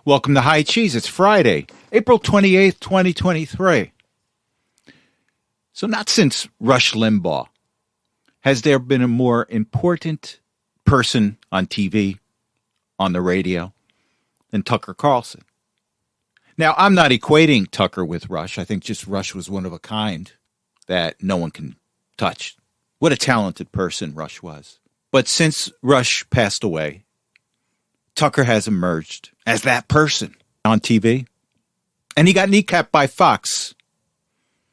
Welcome to High Cheese. It's Friday, April 28th, 2023. So not since Rush Limbaugh has there been a more important person on TV, on the radio, than Tucker Carlson. Now, I'm not equating Tucker with Rush. I think just Rush was one of a kind that no one can touch. What a talented person Rush was. But since Rush passed away, Tucker has emerged as that person on TV. And he got kneecapped by Fox.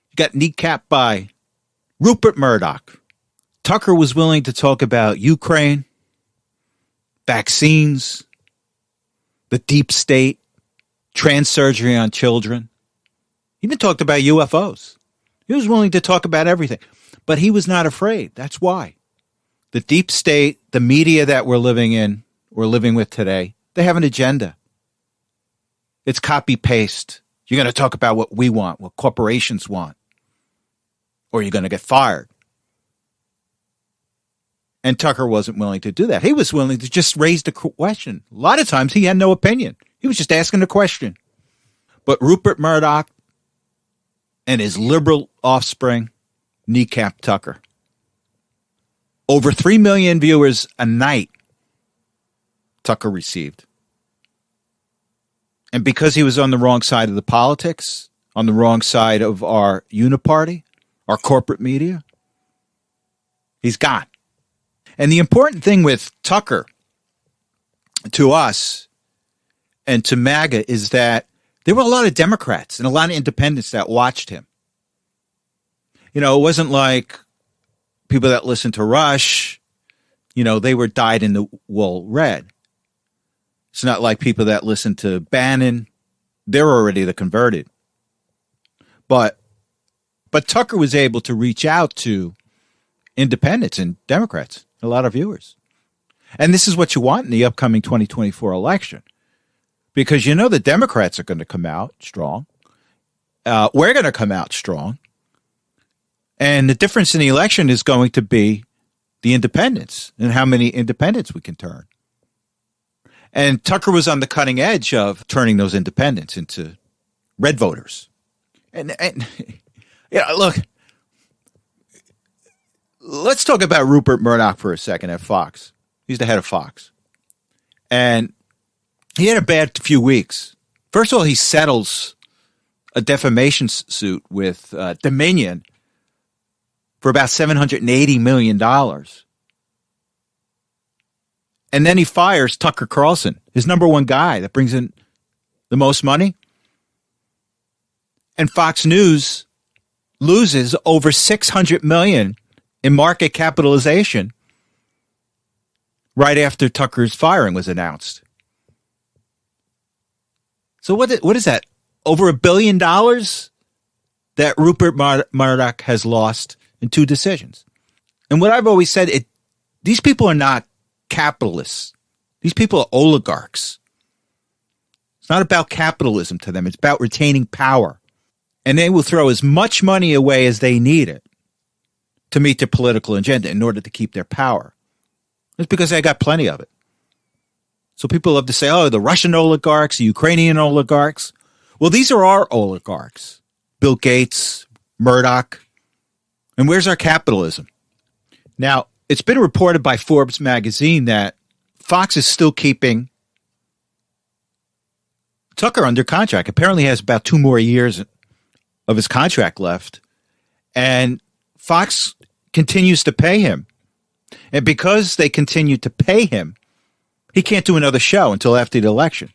He got kneecapped by Rupert Murdoch. Tucker was willing to talk about Ukraine, vaccines, the deep state, trans surgery on children. He even talked about UFOs. He was willing to talk about everything. But he was not afraid. That's why. The deep state, the media that we're living with today, they have an agenda. It's copy-paste. You're going to talk about what we want, what corporations want, or you're going to get fired. And Tucker wasn't willing to do that. He was willing to just raise the question. A lot of times he had no opinion. He was just asking a question. But Rupert Murdoch and his liberal offspring kneecapped Tucker. Over 3 million viewers a night Tucker received. And because he was on the wrong side of the politics, on the wrong side of our uniparty, our corporate media, he's gone. And the important thing with Tucker, to us and to MAGA, is that there were a lot of Democrats and a lot of independents that watched him. You know, it wasn't like people that listened to Rush, they were dyed in the wool red. It's not like people that listen to Bannon. They're already the converted. But Tucker was able to reach out to independents and Democrats, a lot of viewers. And this is what you want in the upcoming 2024 election. Because the Democrats are going to come out strong. We're going to come out strong. And the difference in the election is going to be the independents and how many independents we can turn. And Tucker was on the cutting edge of turning those independents into red voters. And look, let's talk about Rupert Murdoch for a second at Fox. He's the head of Fox. And he had a bad few weeks. First of all, he settles a defamation suit with Dominion for about $780 million. And then he fires Tucker Carlson, his number one guy that brings in the most money. And Fox News loses over $600 million in market capitalization right after Tucker's firing was announced. So what is that? Over $1 billion that Rupert Murdoch has lost in two decisions. And what I've always said, these people are not capitalists. These people are oligarchs. It's not about capitalism to them. It's about retaining power. And they will throw as much money away as they need it to meet their political agenda in order to keep their power. It's because they got plenty of it. So people love to say, the Russian oligarchs, the Ukrainian oligarchs. Well, these are our oligarchs. Bill Gates, Murdoch. And where's our capitalism? Now, it's been reported by Forbes magazine that Fox is still keeping Tucker under contract. Apparently he has about 2 more years of his contract left. And Fox continues to pay him. And because they continue to pay him, he can't do another show until after the election.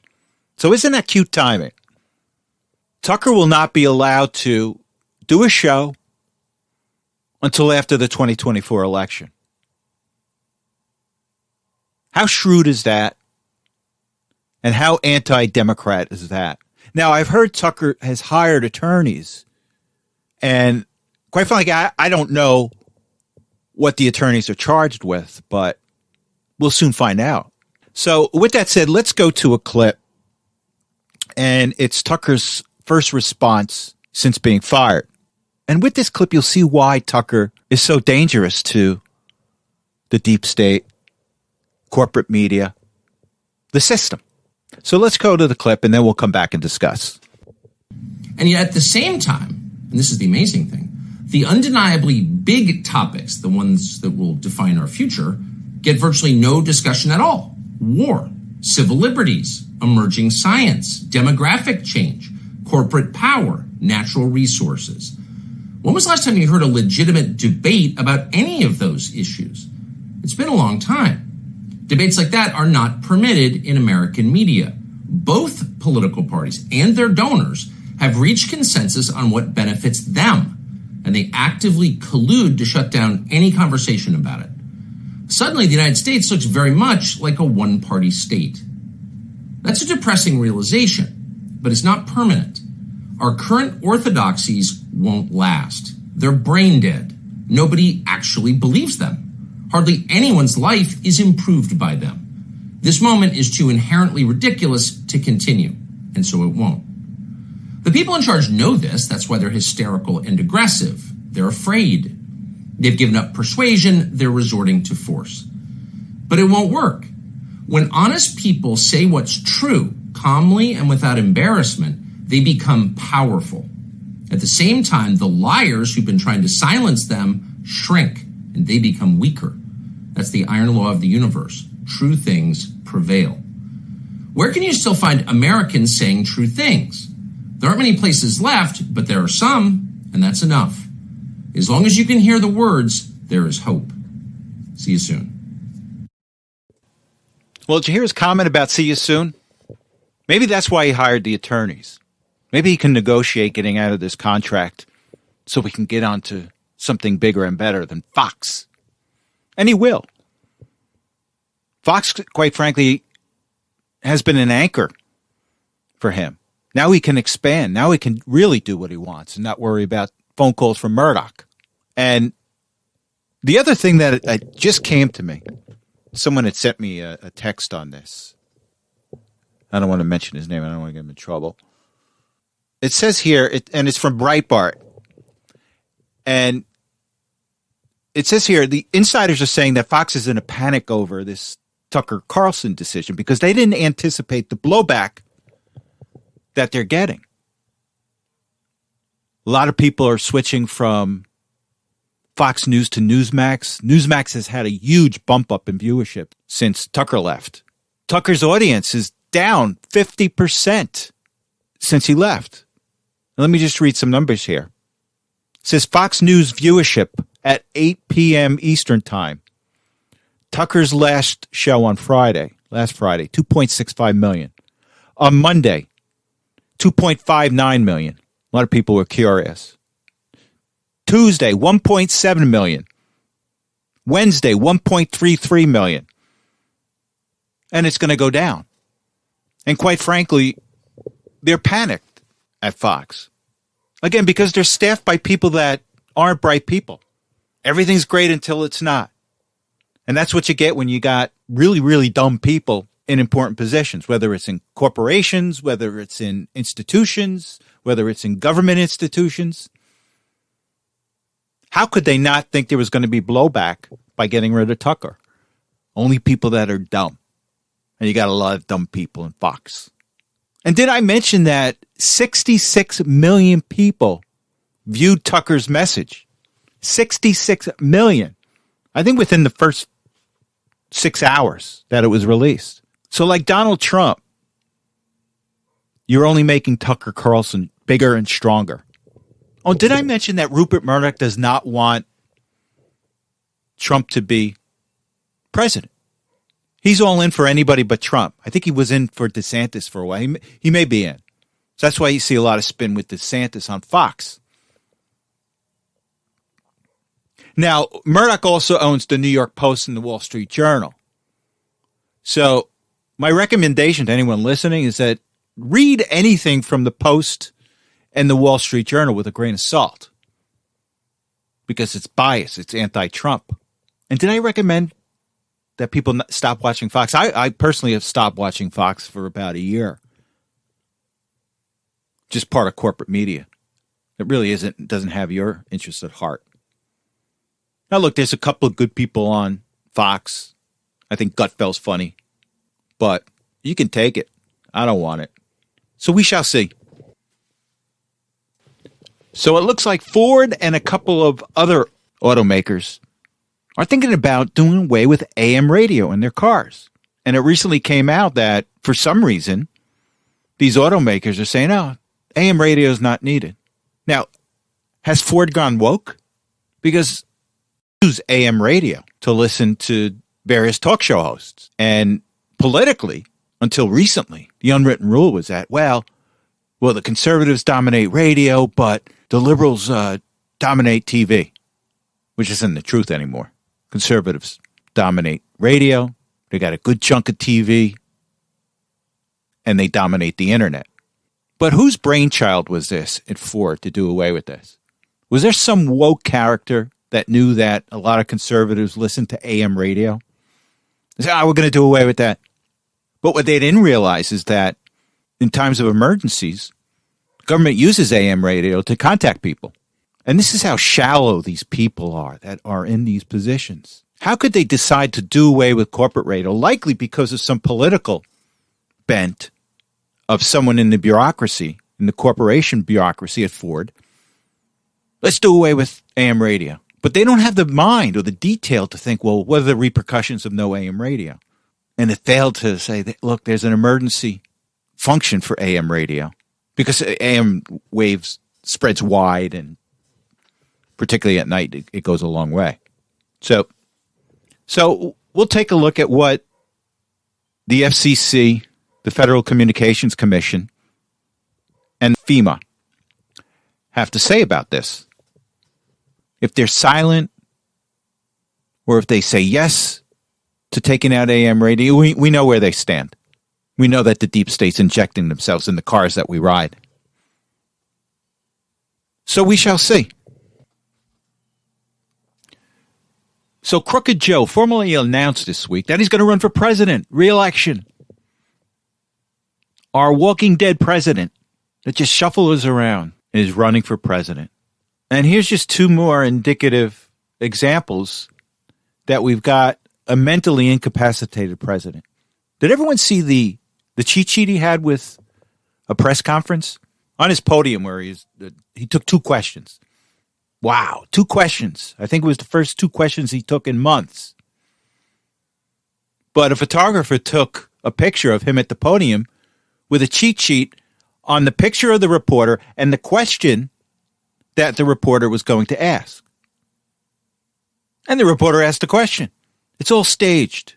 So isn't that cute timing? Tucker will not be allowed to do a show until after the 2024 election. How shrewd is that? And how anti-Democrat is that? Now, I've heard Tucker has hired attorneys. And quite frankly, I don't know what the attorneys are charged with, but we'll soon find out. So with that said, let's go to a clip. And it's Tucker's first response since being fired. And with this clip, you'll see why Tucker is so dangerous to the deep state, corporate media, the system. So let's go to the clip, and then we'll come back and discuss. And yet at the same time, and this is the amazing thing, the undeniably big topics, the ones that will define our future, get virtually no discussion at all. War, civil liberties, emerging science, demographic change, corporate power, natural resources. When was the last time you heard a legitimate debate about any of those issues? It's been a long time. Debates like that are not permitted in American media. Both political parties and their donors have reached consensus on what benefits them, and they actively collude to shut down any conversation about it. Suddenly, the United States looks very much like a one-party state. That's a depressing realization, but it's not permanent. Our current orthodoxies won't last. They're brain dead. Nobody actually believes them. Hardly anyone's life is improved by them. This moment is too inherently ridiculous to continue, and so it won't. The people in charge know this. That's why they're hysterical and aggressive. They're afraid. They've given up persuasion. They're resorting to force. But it won't work. When honest people say what's true, calmly and without embarrassment, they become powerful. At the same time, the liars who've been trying to silence them shrink, and they become weaker. That's the iron law of the universe. True things prevail. Where can you still find Americans saying true things? There aren't many places left, but there are some, and that's enough. As long as you can hear the words, there is hope. See you soon. Well, did you hear his comment about see you soon? Maybe that's why he hired the attorneys. Maybe he can negotiate getting out of this contract so we can get on to something bigger and better than Fox. And he will. Fox, quite frankly, has been an anchor for him. Now he can expand. Now he can really do what he wants and not worry about phone calls from Murdoch. And the other thing that just came to me, someone had sent me a text on this. I don't want to mention his name. I don't want to get him in trouble. It says here, and it's from Breitbart. And it says here, the insiders are saying that Fox is in a panic over this Tucker Carlson decision because they didn't anticipate the blowback that they're getting. A lot of people are switching from Fox News to Newsmax. Newsmax has had a huge bump up in viewership since Tucker left. Tucker's audience is down 50% since he left. Let me just read some numbers here. It says Fox News viewership at 8 p.m. Eastern Time. Tucker's last show on last Friday, 2.65 million. On Monday, 2.59 million. A lot of people were curious. Tuesday, 1.7 million. Wednesday, 1.33 million. And it's going to go down. And quite frankly, they're panicked at Fox. Again, because they're staffed by people that aren't bright people. Everything's great until it's not. And that's what you get when you got really, really dumb people in important positions, whether it's in corporations, whether it's in institutions, whether it's in government institutions. How could they not think there was going to be blowback by getting rid of Tucker? Only people that are dumb. And you got a lot of dumb people in Fox. And did I mention that 66 million people viewed Tucker's message? 66 million. I think within the first 6 hours that it was released. So like Donald Trump, you're only making Tucker Carlson bigger and stronger. Oh, did I mention that Rupert Murdoch does not want Trump to be president? He's all in for anybody but Trump. I think he was in for DeSantis for a while. He may be in. So that's why you see a lot of spin with DeSantis on Fox. Now, Murdoch also owns the New York Post and the Wall Street Journal. So my recommendation to anyone listening is that read anything from the Post and the Wall Street Journal with a grain of salt because it's biased. It's anti-Trump. And did I recommend that people stop watching Fox? I personally have stopped watching Fox for about a year. Just part of corporate media. It really doesn't have your interests at heart. Now, look, there's a couple of good people on Fox. I think Gutfeld's funny, but you can take it. I don't want it. So we shall see. So it looks like Ford and a couple of other automakers are thinking about doing away with AM radio in their cars. And it recently came out that, for some reason, these automakers are saying, oh, AM radio is not needed. Now, has Ford gone woke? Because they use AM radio to listen to various talk show hosts. And politically, until recently, the unwritten rule was that, well, the conservatives dominate radio, but the liberals dominate TV, which isn't the truth anymore. Conservatives dominate radio. They got a good chunk of TV, and they dominate the internet. But whose brainchild was this at Ford to do away with this? Was there some woke character that knew that a lot of conservatives listened to AM radio? They said, we're going to do away with that. But what they didn't realize is that in times of emergencies, the government uses AM radio to contact people. And this is how shallow these people are that are in these positions. How could they decide to do away with corporate radio? Likely because of some political bent of someone in the bureaucracy, in the corporation bureaucracy at Ford. Let's do away with AM radio. But they don't have the mind or the detail to think, well, what are the repercussions of no AM radio? And it failed to say, that, look, there's an emergency function for AM radio because AM waves spreads wide and particularly at night, it goes a long way. So we'll take a look at what the FCC, the Federal Communications Commission, and FEMA have to say about this. If they're silent or if they say yes to taking out AM radio, we know where they stand. We know that the deep state's injecting themselves in the cars that we ride. So we shall see. So Crooked Joe formally announced this week that he's going to run for president, re-election. Our walking dead president that just shuffles around is running for president. And here's just two more indicative examples that we've got a mentally incapacitated president. Did everyone see the cheat sheet he had with a press conference? On his podium where he took two questions. Wow, 2 questions. I think it was the first 2 questions he took in months. But a photographer took a picture of him at the podium with a cheat sheet on the picture of the reporter and the question that the reporter was going to ask. And the reporter asked the question. It's all staged.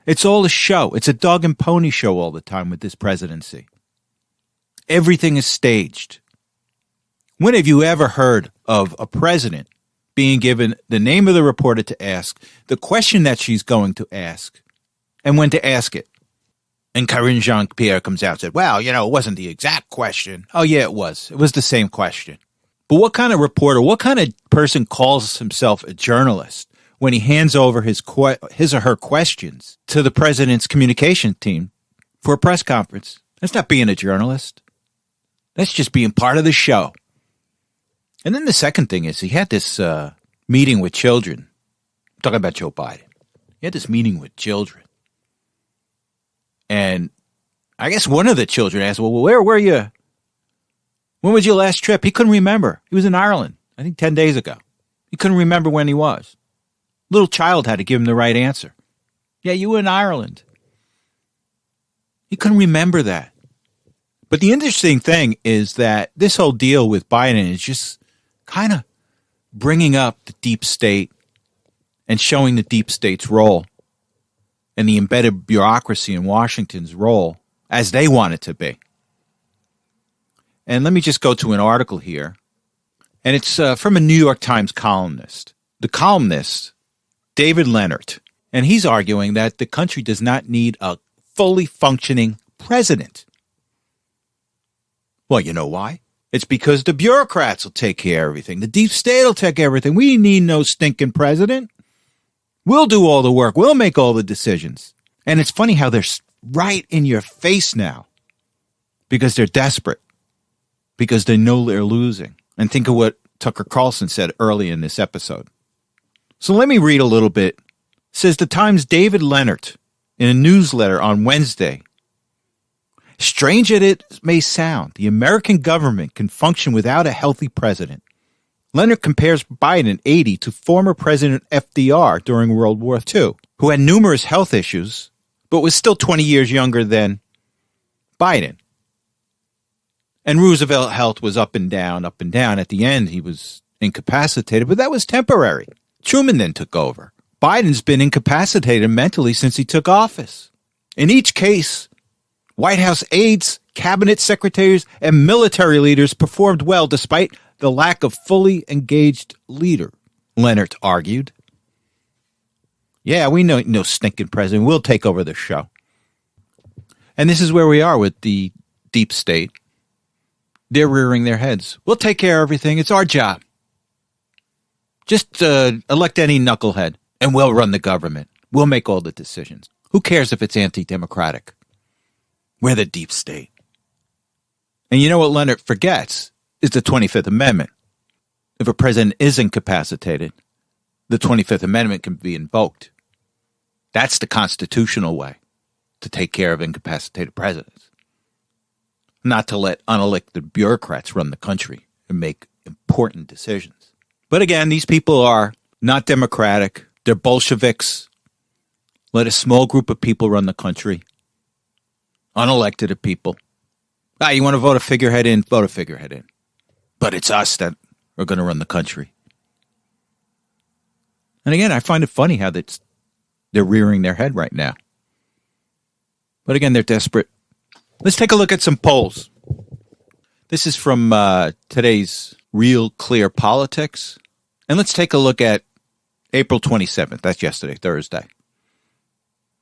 It's all a show. It's a dog and pony show all the time with this presidency. Everything is staged. When have you ever heard of a president being given the name of the reporter to ask, the question that she's going to ask, and when to ask it? And Karine Jean-Pierre comes out and said, well, it wasn't the exact question. Oh, yeah, it was. It was the same question. But what kind of reporter, what kind of person calls himself a journalist when he hands over his or her questions to the president's communication team for a press conference? That's not being a journalist. That's just being part of the show. And then the second thing is he had this meeting with children. I'm talking about Joe Biden. He had this meeting with children. And I guess one of the children asked, well, where were you? When was your last trip? He couldn't remember. He was in Ireland, I think 10 days ago. He couldn't remember when he was. Little child had to give him the right answer. Yeah, you were in Ireland. He couldn't remember that. But the interesting thing is that this whole deal with Biden is just kind of bringing up the deep state and showing the deep state's role and the embedded bureaucracy in Washington's role as they want it to be. And let me just go to an article here. And it's from a New York Times columnist. The columnist, David Leonard. And he's arguing that the country does not need a fully functioning president. Well, you know why? It's because the bureaucrats will take care of everything. The deep state will take care of everything. We need no stinking president. We'll do all the work. We'll make all the decisions. And it's funny how they're right in your face now because they're desperate, because they know they're losing. And think of what Tucker Carlson said early in this episode. So let me read a little bit. It says the Times' David Leonard in a newsletter on Wednesday Strange as it may sound, the American government can function without a healthy president. Leonard compares Biden in 80 to former President FDR during World War II, who had numerous health issues, but was still 20 years younger than Biden. And Roosevelt's health was up and down, up and down. At the end, he was incapacitated, but that was temporary. Truman then took over. Biden's been incapacitated mentally since he took office. In each case, White House aides, cabinet secretaries, and military leaders performed well despite the lack of fully engaged leader, Leonard argued. Yeah, we know no stinking president. We'll take over the show. And this is where we are with the deep state. They're rearing their heads. We'll take care of everything. It's our job. Just elect any knucklehead, and we'll run the government. We'll make all the decisions. Who cares if it's anti-democratic? We're the deep state. And you know what Leonard forgets is the 25th Amendment. If a president is incapacitated, the 25th Amendment can be invoked. That's the constitutional way to take care of incapacitated presidents. Not to let unelected bureaucrats run the country and make important decisions. But again, these people are not democratic. They're Bolsheviks. Let a small group of people run the country. Unelected people. You want to vote a figurehead in? Vote a figurehead in. But it's us that are going to run the country. And again, I find it funny how they're rearing their head right now. But again, they're desperate. Let's take a look at some polls. This is from today's Real Clear Politics. And let's take a look at April 27th. That's yesterday, Thursday.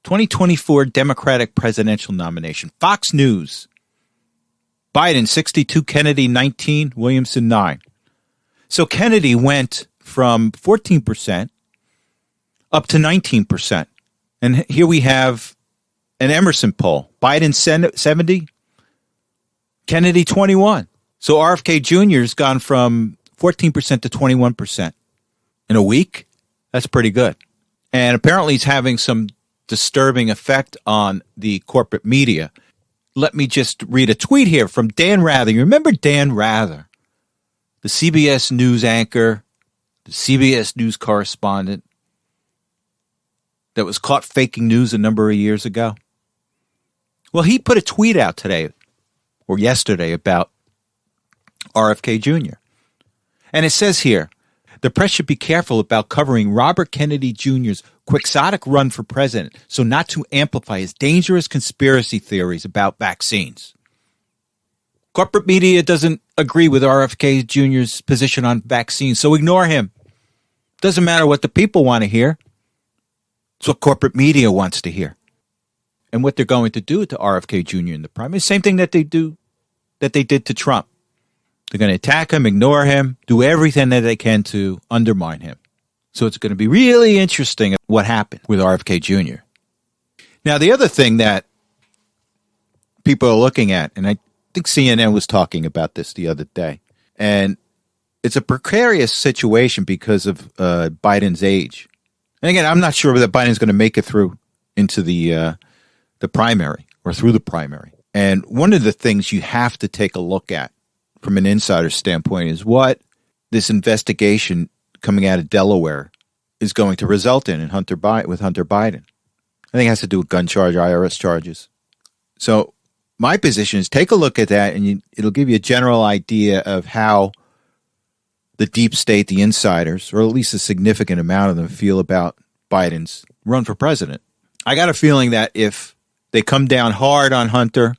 2024 Democratic presidential nomination. Fox News. Biden 62, Kennedy 19, Williamson 9. So Kennedy went from 14% up to 19%. And here we have an Emerson poll. Biden 70, Kennedy 21. So RFK Jr. has gone from 14% to 21% in a week. That's pretty good. And apparently he's having some disturbing effect on the corporate media. Let me just read a tweet here from Dan Rather. You remember Dan Rather, the CBS News anchor, the CBS News correspondent that was caught faking news a number of years ago? Well, he put a tweet out today or yesterday about RFK Jr. And it says here, the press should be careful about covering Robert Kennedy Jr.'s quixotic run for president so not to amplify his dangerous conspiracy theories about vaccines. Corporate media doesn't agree with RFK Jr.'s position on vaccines, so ignore him. Doesn't matter what the people want to hear. It's what corporate media wants to hear. And what they're going to do to RFK Jr. in the primary, same thing that they did to Trump. They're going to attack him, ignore him, do everything that they can to undermine him. So it's going to be really interesting what happened with RFK Jr. Now, the other thing that people are looking at, and I think CNN was talking about this the other day, and it's a precarious situation because of Biden's age. And again, I'm not sure that Biden's going to make it through into the primary or through the primary. And one of the things you have to take a look at from an insider standpoint is what this investigation coming out of Delaware is going to result in Hunter Biden. I think it has to do with gun charge, IRS charges. So my position is take a look at that, and it'll give you a general idea of how the deep state, the insiders, or at least a significant amount of them, feel about Biden's run for president. I got a feeling that if they come down hard on Hunter,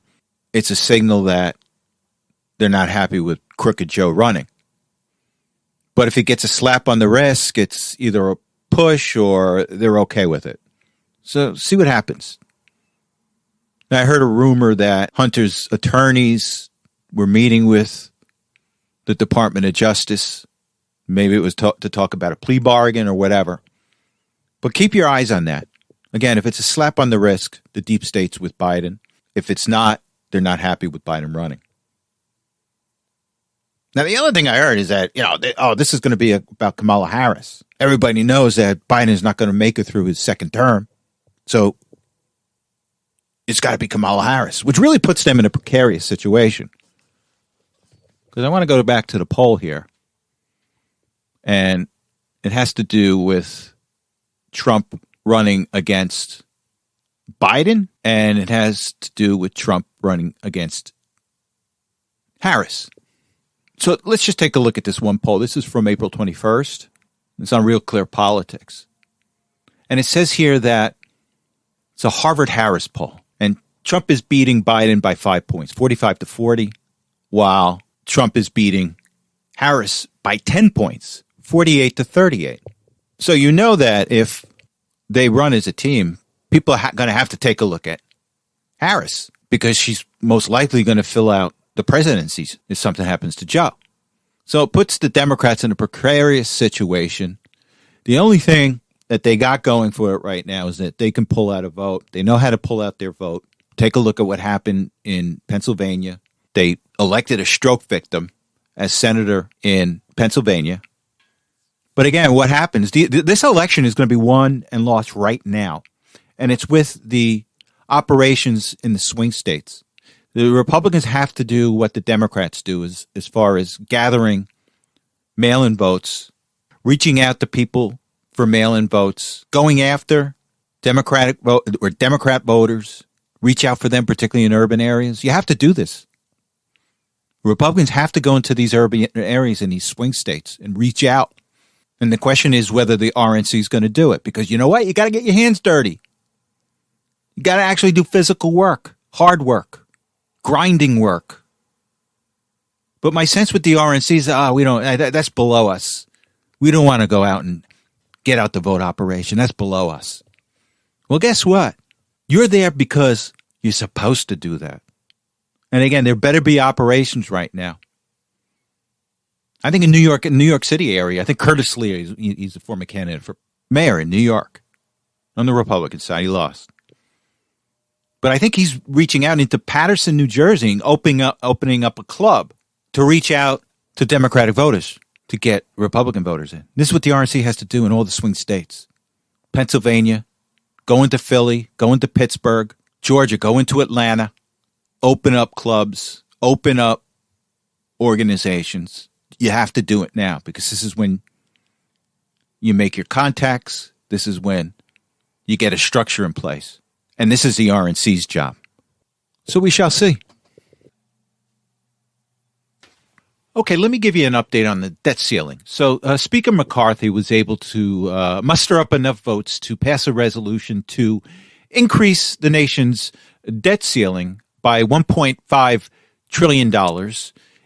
it's a signal that they're not happy with Crooked Joe running. But if he gets a slap on the wrist, it's either a push or they're okay with it. So see what happens. Now, I heard a rumor that Hunter's attorneys were meeting with the Department of Justice. Maybe it was to talk about a plea bargain or whatever. But keep your eyes on that. Again, if it's a slap on the wrist, the deep state's with Biden. If it's not, they're not happy with Biden running. Now, the other thing I heard is that, this is going to be about Kamala Harris. Everybody knows that Biden is not going to make it through his second term. So, it's got to be Kamala Harris, which really puts them in a precarious situation. Because I want to go back to the poll here. And it has to do with Trump running against Biden, and it has to do with Trump running against Harris. So let's just take a look at this one poll. This is from April 21st. It's on Real Clear Politics. And it says here that it's a Harvard-Harris poll. And Trump is beating Biden by 5 points, 45-40, while Trump is beating Harris by 10 points, 48-38. So you know that if they run as a team, people are going to have to take a look at Harris because she's most likely going to fill out the presidency if something happens to Joe. So it puts the Democrats in a precarious situation. The only thing that they got going for it right now is that they can pull out a vote. They know how to pull out their vote. Take a look at what happened in Pennsylvania. They elected a stroke victim as senator in Pennsylvania. But again, what happens? This election is going to be won and lost right now. And it's with the operations in the swing states. The Republicans have to do what the Democrats do as far as gathering mail-in votes, reaching out to people for mail-in votes, going after Democrat voters, reach out for them, particularly in urban areas. You have to do this. Republicans have to go into these urban areas in these swing states and reach out. And the question is whether the RNC is going to do it. Because you know what? You got to get your hands dirty. You got to actually do physical work, hard work, grinding work. But my sense with the RNC is, that's below us. We don't want to go out and get out the vote operation. That's below us. Well, guess what? You're there because you're supposed to do that. And again, there better be operations right now. I think in New York City area, I think Curtis Lee, he's a former candidate for mayor in New York on the Republican side. He lost. But I think he's reaching out into Paterson, New Jersey, and opening up a club to reach out to Democratic voters to get Republican voters in. This is what the RNC has to do in all the swing states. Pennsylvania, go into Philly, go into Pittsburgh, Georgia, go into Atlanta, open up clubs, open up organizations. You have to do it now because this is when you make your contacts. This is when you get a structure in place. And this is the RNC's job. So we shall see. Okay, let me give you an update on the debt ceiling. So Speaker McCarthy was able to muster up enough votes to pass a resolution to increase the nation's debt ceiling by $1.5 trillion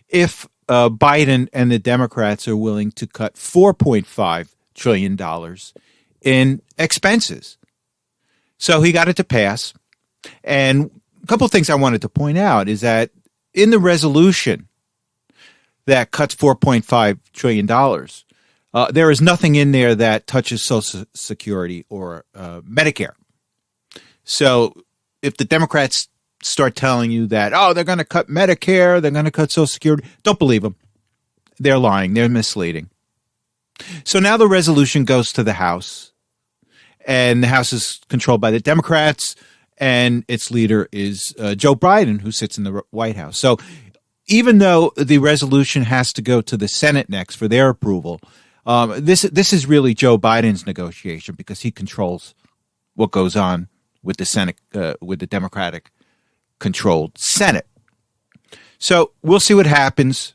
if Biden and the Democrats are willing to cut $4.5 trillion in expenses. So he got it to pass. And a couple of things I wanted to point out is that in the resolution that cuts $4.5 trillion, there is nothing in there that touches Social Security or Medicare. So if the Democrats start telling you that, they're going to cut Medicare, they're going to cut Social Security, don't believe them. They're lying. They're misleading. So now the resolution goes to the House, and the House is controlled by the Democrats, and its leader is Joe Biden, who sits in the White House. So even though the resolution has to go to the Senate next for their approval, this is really Joe Biden's negotiation because he controls what goes on with the Senate, with the Democratic-controlled Senate. So we'll see what happens.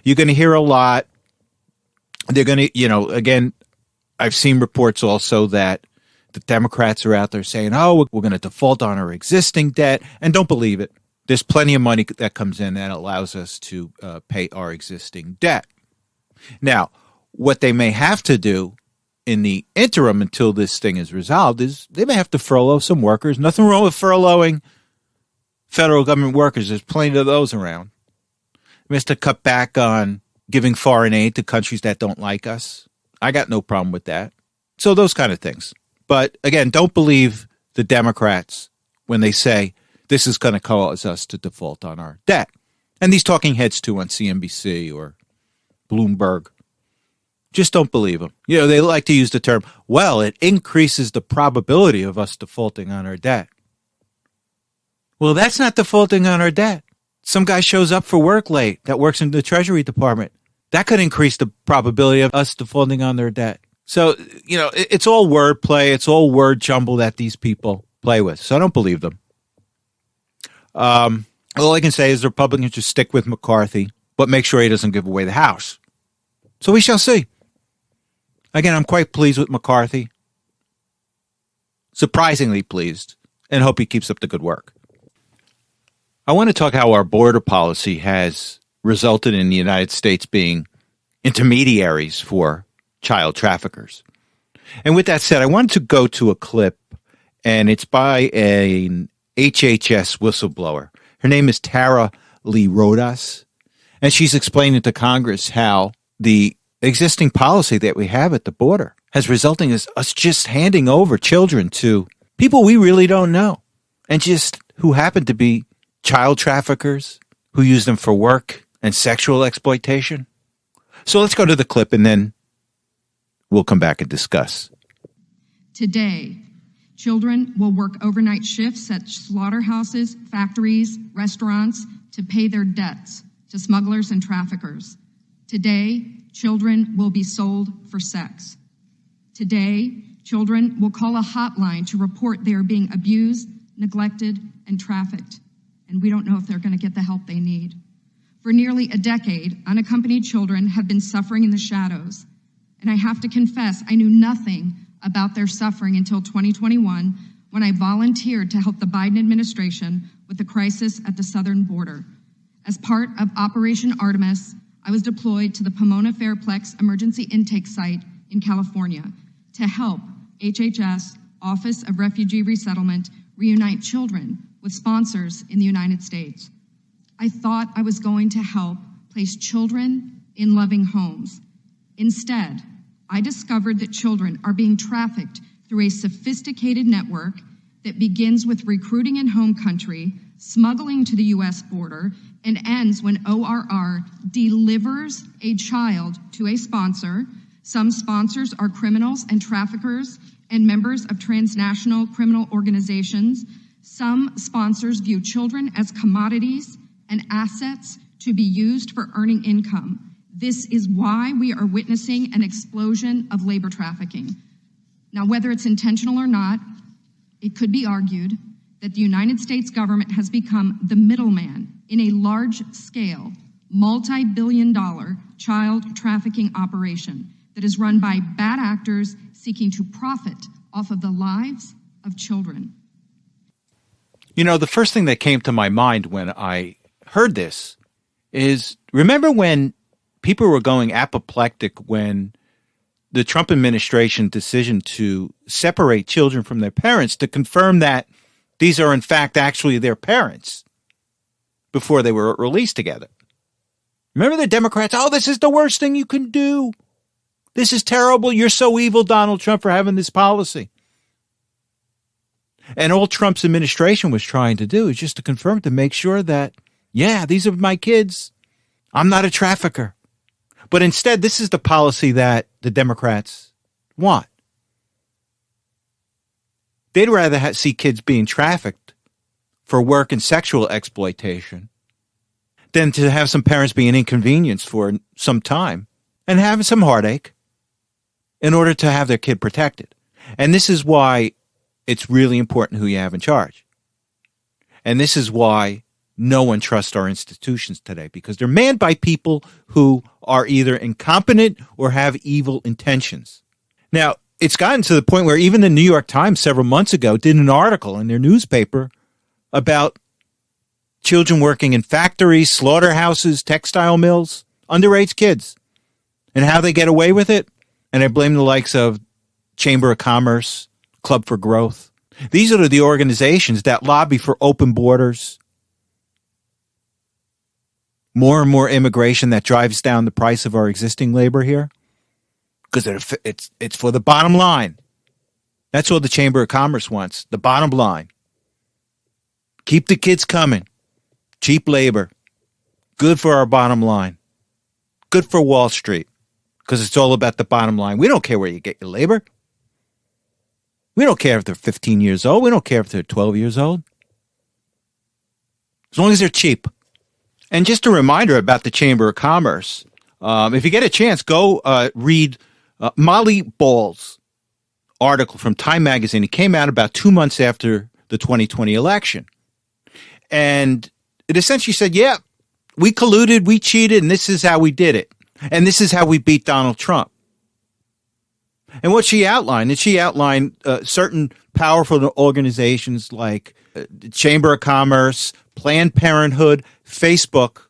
You're going to hear a lot. They're going to, again, I've seen reports also that the Democrats are out there saying, we're going to default on our existing debt. And don't believe it. There's plenty of money that comes in that allows us to pay our existing debt. Now, what they may have to do in the interim until this thing is resolved is they may have to furlough some workers. Nothing wrong with furloughing federal government workers. There's plenty of those around. They have to cut back on giving foreign aid to countries that don't like us. I got no problem with that. So those kind of things. But again, don't believe the Democrats when they say this is going to cause us to default on our debt. And these talking heads too on CNBC or Bloomberg, just don't believe them. They like to use the term, it increases the probability of us defaulting on our debt. Well, that's not defaulting on our debt. Some guy shows up for work late that works in the Treasury Department. That could increase the probability of us defaulting on their debt. So, it's all wordplay. It's all word jumble that these people play with. So I don't believe them. All I can say is the Republicans should stick with McCarthy, but make sure he doesn't give away the House. So we shall see. Again, I'm quite pleased with McCarthy. Surprisingly pleased, and hope he keeps up the good work. I want to talk how our border policy has resulted in the United States being intermediaries for child traffickers. And with that said, I wanted to go to a clip, and it's by an HHS whistleblower. Her name is Tara Lee Rodas, and she's explaining to Congress how the existing policy that we have at the border has resulted in us just handing over children to people we really don't know, and just who happen to be child traffickers who use them for work and sexual exploitation. So let's go to the clip, and then we'll come back and discuss. Today, children will work overnight shifts at slaughterhouses, factories, restaurants to pay their debts to smugglers and traffickers. Today, children will be sold for sex. Today, children will call a hotline to report they are being abused, neglected, and trafficked. And we don't know if they're going to get the help they need. For nearly a decade, unaccompanied children have been suffering in the shadows. And I have to confess, I knew nothing about their suffering until 2021, when I volunteered to help the Biden administration with the crisis at the southern border. As part of Operation Artemis, I was deployed to the Pomona Fairplex Emergency Intake Site in California to help HHS, Office of Refugee Resettlement, reunite children with sponsors in the United States. I thought I was going to help place children in loving homes. Instead, I discovered that children are being trafficked through a sophisticated network that begins with recruiting in home country, smuggling to the U.S. border, and ends when ORR delivers a child to a sponsor. Some sponsors are criminals and traffickers and members of transnational criminal organizations. Some sponsors view children as commodities and assets to be used for earning income. This is why we are witnessing an explosion of labor trafficking. Now, whether it's intentional or not, it could be argued that the United States government has become the middleman in a large-scale, multi-billion-dollar child trafficking operation that is run by bad actors seeking to profit off of the lives of children. The first thing that came to my mind when I heard this is, remember when people were going apoplectic when the Trump administration decision to separate children from their parents to confirm that these are in fact actually their parents before they were released together. Remember the Democrats, this is the worst thing you can do. This is terrible. You're so evil, Donald Trump, for having this policy. And all Trump's administration was trying to do is just to confirm, to make sure that, yeah, these are my kids. I'm not a trafficker. But instead, this is the policy that the Democrats want. They'd rather see kids being trafficked for work and sexual exploitation than to have some parents being inconvenienced for some time and having some heartache in order to have their kid protected. And this is why it's really important who you have in charge. And this is why no one trusts our institutions today, because they're manned by people who are either incompetent or have evil intentions. Now, it's gotten to the point where even the New York Times several months ago did an article in their newspaper about children working in factories, slaughterhouses, textile mills, underage kids, and how they get away with it. And I blame the likes of Chamber of Commerce, Club for Growth. These are the organizations that lobby for open borders, more and more immigration that drives down the price of our existing labor here, because it's for the bottom line. That's what the Chamber of Commerce wants, the bottom line. Keep the kids coming. Cheap labor. Good for our bottom line. Good for Wall Street, because it's all about the bottom line. We don't care where you get your labor. We don't care if they're 15 years old. We don't care if they're 12 years old. as long as they're cheap. And just a reminder about the Chamber of Commerce. If you get a chance, go read Molly Ball's article from Time Magazine. It came out about 2 months after the 2020 election. And it essentially said, yeah, we colluded, we cheated, and this is how we did it. And this is how we beat Donald Trump. And what she outlined, certain powerful organizations like the Chamber of Commerce, Planned Parenthood, Facebook,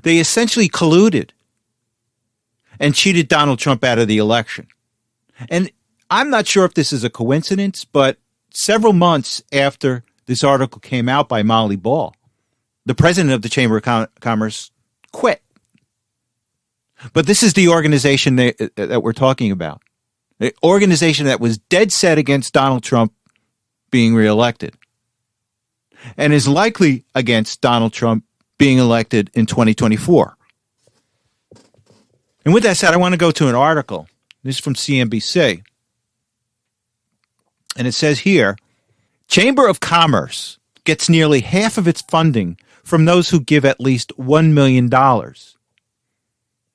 they essentially colluded and cheated Donald Trump out of the election. And I'm not sure if this is a coincidence, but several months after this article came out by Molly Ball, the president of the Chamber of Commerce quit. But this is the organization that we're talking about. The organization that was dead set against Donald Trump being reelected and is likely against Donald Trump being elected in 2024. And with that said, I want to go to an article. This is from CNBC. And it says here, Chamber of Commerce gets nearly half of its funding from those who give at least $1 million. It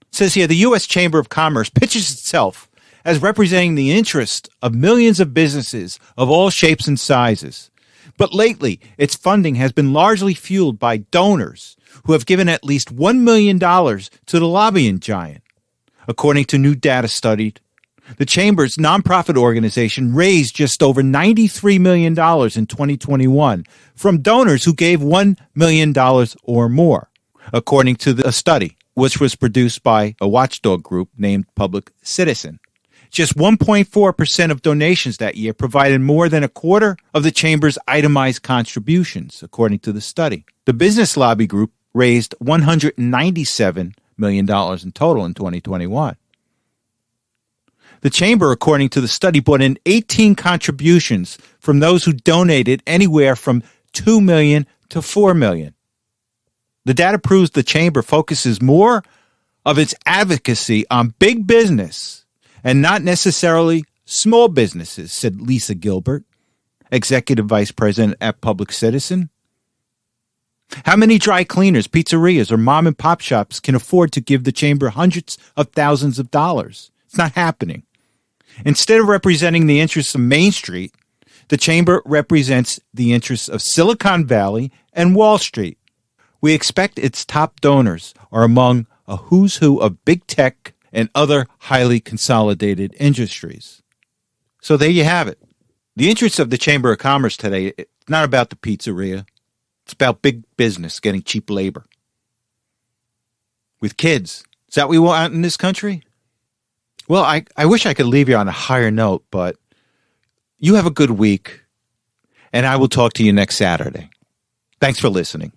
says here, the U.S. Chamber of Commerce pitches itself as representing the interest of millions of businesses of all shapes and sizes. But lately, its funding has been largely fueled by donors who have given at least $1 million to the lobbying giant. According to new data studied, the Chamber's nonprofit organization raised just over $93 million in 2021 from donors who gave $1 million or more, according to a study, which was produced by a watchdog group named Public Citizen. Just 1.4% of donations that year provided more than a quarter of the Chamber's itemized contributions, according to the study. The business lobby group raised $197 million in total in 2021. The Chamber, according to the study, brought in 18 contributions from those who donated anywhere from $2 million to $4 million. The data proves the Chamber focuses more of its advocacy on big business and not necessarily small businesses, said Lisa Gilbert, Executive Vice President at Public Citizen. How many dry cleaners, pizzerias, or mom and pop shops can afford to give the Chamber hundreds of thousands of dollars? It's not happening. Instead of representing the interests of Main Street, the Chamber represents the interests of Silicon Valley and Wall Street. We expect its top donors are among a who's who of big tech and other highly consolidated industries. So there you have it. The interests of the Chamber of Commerce today, it's not about the pizzeria. It's about big business getting cheap labor. With kids. Is that what we want in this country? Well, I wish I could leave you on a higher note, but you have a good week, and I will talk to you next Saturday. Thanks for listening.